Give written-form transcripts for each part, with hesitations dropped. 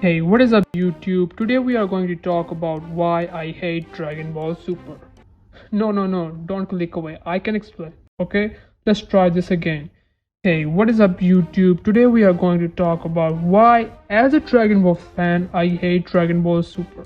Hey, what is up YouTube? Today we are going to talk about why I hate Dragon Ball Super. No, don't click away. I can explain. Okay, let's try this again. Hey, what is up YouTube? Today we are going to talk about why, as a Dragon Ball fan, I hate Dragon Ball Super.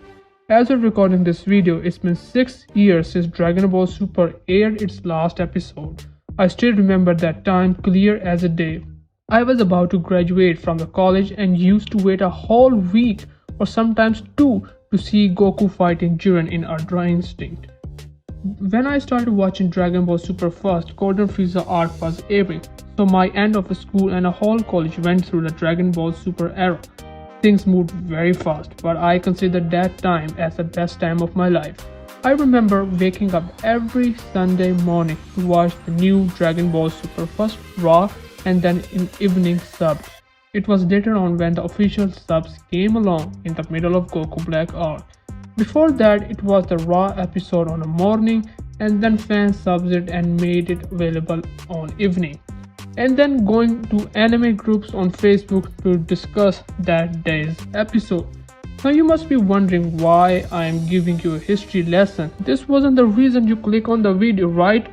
As of recording this video, it's been 6 years since Dragon Ball Super aired its last episode. I still remember that time clear as a day. I was about to graduate from the college and used to wait a whole week or sometimes two to see Goku fighting Jiren in Ultra Instinct. When I started watching Dragon Ball Super first, Golden Frieza arc was airing, so my end of school and a whole college went through the Dragon Ball Super era. Things moved very fast, but I considered that time as the best time of my life. I remember waking up every Sunday morning to watch the new Dragon Ball Super, first Raw and then in evening subbed. It was later on when the official subs came along in the middle of Goku Black arc. Before that, it was the Raw episode on a morning, and then fans subs it and made it available on evening, and then going to anime groups on Facebook to discuss that day's episode. Now you must be wondering why I am giving you a history lesson. This wasn't the reason you click on the video, right?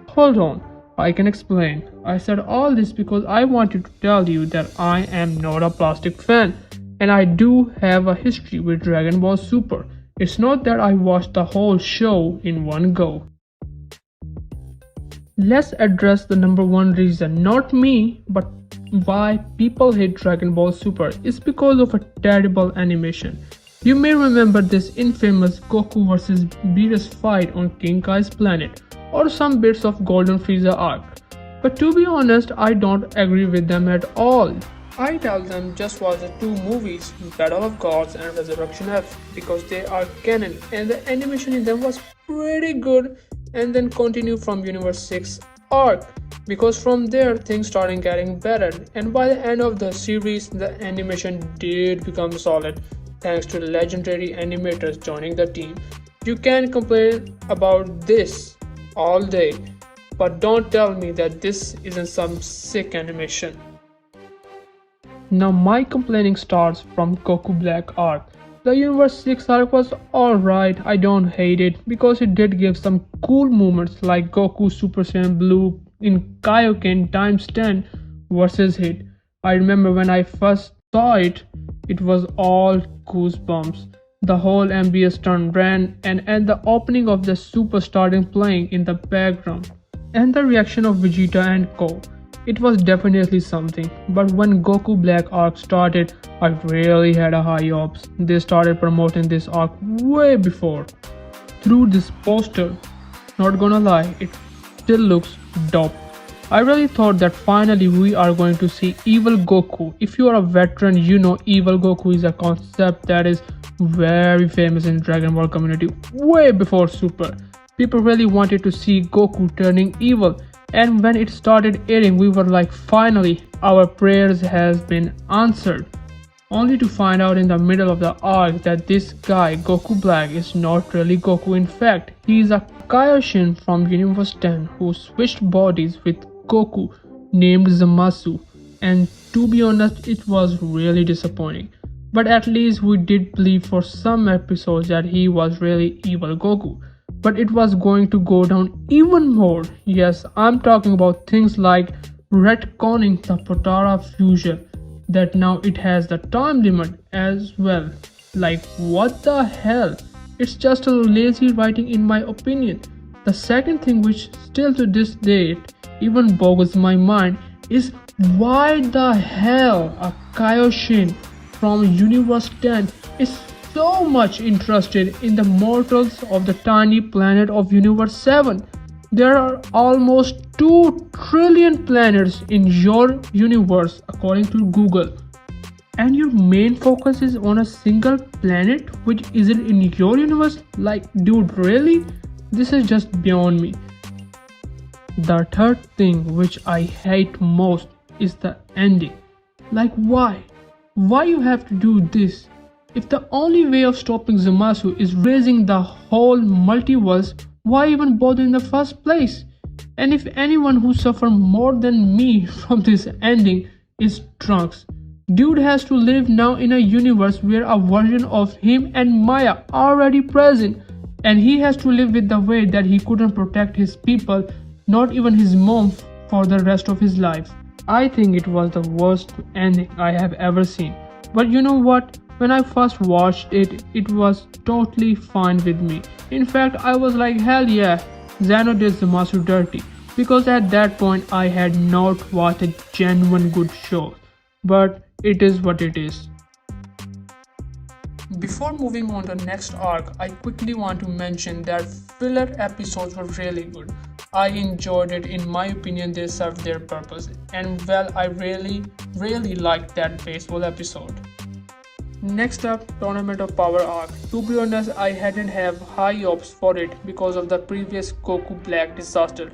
Hold on, I can explain. I said all this because I wanted to tell you that I am not a plastic fan, and I do have a history with Dragon Ball Super. It's not that I watched the whole show in one go. Let's address the number one reason, not me, but why people hate Dragon Ball Super is because of a terrible animation. You may remember this infamous Goku vs Beerus fight on King Kai's planet, or some bits of Golden Frieza arc. But to be honest, I don't agree with them at all. I tell them just watch the two movies, Battle of Gods and Resurrection F, because they are canon and the animation in them was pretty good, and then continue from Universe 6 arc, because from there things started getting better, and by the end of the series the animation did become solid thanks to legendary animators joining the team. You can complain about this all day, but don't tell me that this isn't some sick animation. Now my complaining starts from Goku Black arc. The Universe 6 arc was alright, I don't hate it because it did give some cool moments like Goku Super Saiyan Blue in Kaioken times 10 versus Hit. I remember when I first saw it, it was all goosebumps. The whole ambience turned ran, and at the opening of the Super started playing in the background, and the reaction of Vegeta and Co. It was definitely something. But when Goku Black arc started, I really had a high hopes. They started promoting this arc way before through this poster. Not gonna lie, it still looks dope. I really thought that finally we are going to see evil Goku. If you are a veteran, you know evil Goku is a concept that is very famous in Dragon Ball community way before Super. People really wanted to see Goku turning evil, and when it started airing we were like, finally our prayers has been answered, only to find out in the middle of the arc that this guy Goku Black is not really Goku. In fact, he is a Kaioshin from Universe 10 who switched bodies with Goku named Zamasu, and to be honest it was really disappointing. But at least we did believe for some episodes that he was really evil Goku. But it was going to go down even more. Yes, I'm talking about things like retconning the Potara fusion, that now it has the time limit as well. Like, what the hell? It's just a lazy writing in my opinion. The second thing which still to this date even boggles my mind is why the hell a Kaioshin from Universe 10 is so much interested in the mortals of the tiny planet of Universe 7. There are almost 2 trillion planets in your universe according to Google, and your main focus is on a single planet which isn't in your universe. Like, dude, really? This is just beyond me. The third thing which I hate most is the ending. Like, why you have to do this? If the only way of stopping Zamasu is raising the whole multiverse, why even bother in the first place? And if anyone who suffered more than me from this ending is Trunks, Dude has to live now in a universe where a version of him and Maya are already present, and he has to live with the way that he couldn't protect his people, not even his mom, for the rest of his life. I think it was the worst ending I have ever seen. But you know what? When I first watched it, it was totally fine with me. In fact, I was like, hell yeah, Zano did the master dirty. Because at that point, I had not watched a genuine good show. But it is what it is. Before moving on to the next arc, I quickly want to mention that filler episodes were really good. I enjoyed it. In my opinion, they served their purpose. And well, I really liked that baseball episode. Next up, Tournament of Power arc. To be honest, I hadn't have high hopes for it because of the previous Goku Black disaster.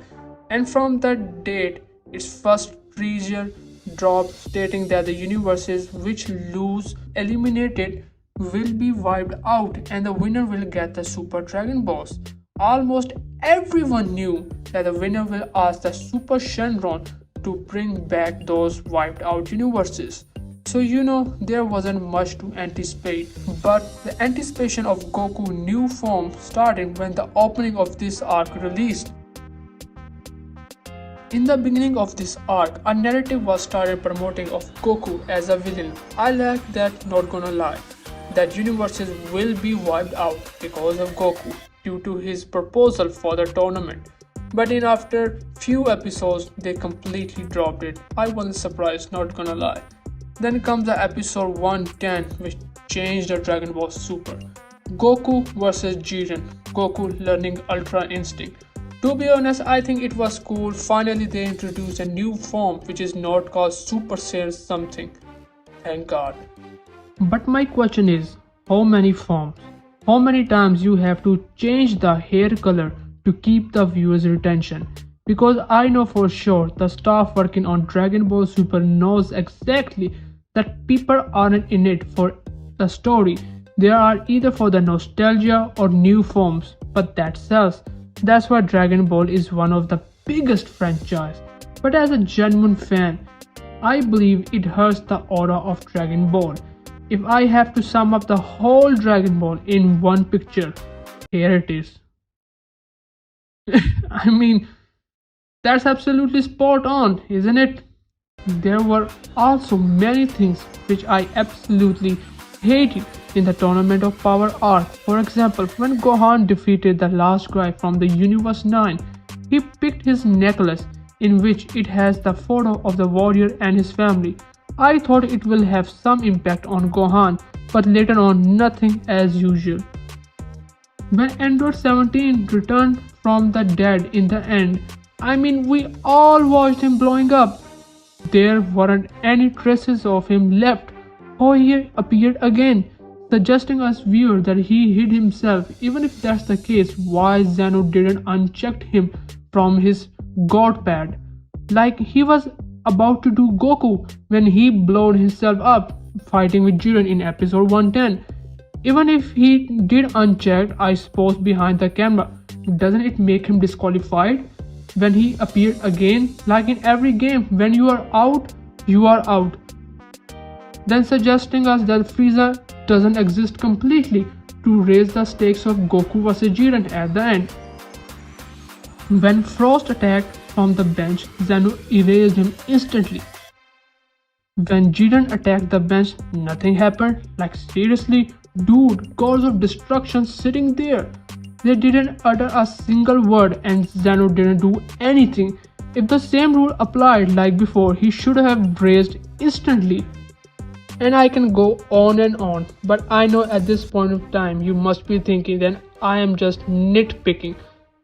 And from that date, its first teaser dropped stating that the universes which lose eliminated will be wiped out and the winner will get the Super Dragon Balls. Almost everyone knew that the winner will ask the Super Shenron to bring back those wiped out universes. So there wasn't much to anticipate, but the anticipation of Goku new form started when the opening of this arc released. In the beginning of this arc, a narrative was started promoting of Goku as a villain. I like that, not gonna lie. That universes will be wiped out because of Goku due to his proposal for the tournament. But in after few episodes, they completely dropped it. I wasn't surprised, not gonna lie. Then comes the episode 110, which changed the Dragon Ball Super. Goku vs Jiren. Goku learning Ultra Instinct. To be honest, I think it was cool. Finally, they introduced a new form which is not called Super Saiyan something. Thank God. But my question is, how many forms? How many times you have to change the hair color to keep the viewer's retention? Because I know for sure the staff working on Dragon Ball Super knows exactly that people aren't in it for the story. They are either for the nostalgia or new forms, but that sells. That's why Dragon Ball is one of the biggest franchise. But as a genuine fan, I believe it hurts the aura of Dragon Ball. If I have to sum up the whole Dragon Ball in one picture, here it is. I mean, that's absolutely spot on, isn't it? There were also many things which I absolutely hated in the Tournament of Power arc. For example, when Gohan defeated the last guy from the Universe 9, he picked his necklace in which it has the photo of the warrior and his family. I thought it will have some impact on Gohan, but later on nothing as usual. When Android 17 returned from the dead in the end, I mean, we all watched him blowing up. There weren't any traces of him left. Oh, he appeared again, suggesting us viewers that he hid himself. Even if that's the case, why Zeno didn't uncheck him from his god pad, like he was about to do Goku when he blowed himself up fighting with Jiren in episode 110. Even if he did unchecked, I suppose behind the camera, doesn't it make him disqualified when he appeared again? Like in every game, when you are out, you are out. Then suggesting us that Frieza doesn't exist completely to raise the stakes of Goku vs Jiren at the end. When Frost attacked from the bench, Zeno erased him instantly. When Jiren attacked the bench, nothing happened. Like seriously, dude, gods of destruction sitting there. They didn't utter a single word and Zeno didn't do anything. If the same rule applied like before, he should have raised instantly. And I can go on, but I know at this point of time you must be thinking that I am just nitpicking.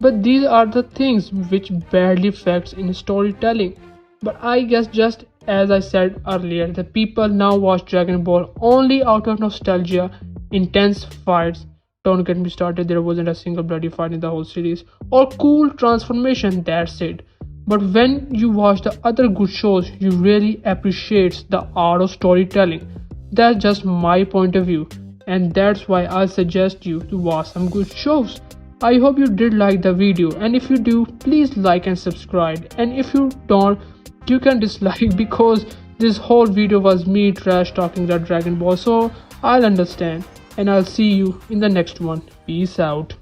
But these are the things which badly affects in storytelling. But I guess just as I said earlier, the people now watch Dragon Ball only out of nostalgia, intense fights. Don't get me started, there wasn't a single bloody fight in the whole series. Or cool transformation, that's it. But when you watch the other good shows, you really appreciate the art of storytelling. That's just my point of view. And that's why I suggest you to watch some good shows. I hope you did like the video, and if you do, please like and subscribe, and if you don't, you can dislike because This whole video was me trash talking the Dragon Ball, so I'll understand. And I'll see you in the next one. Peace out.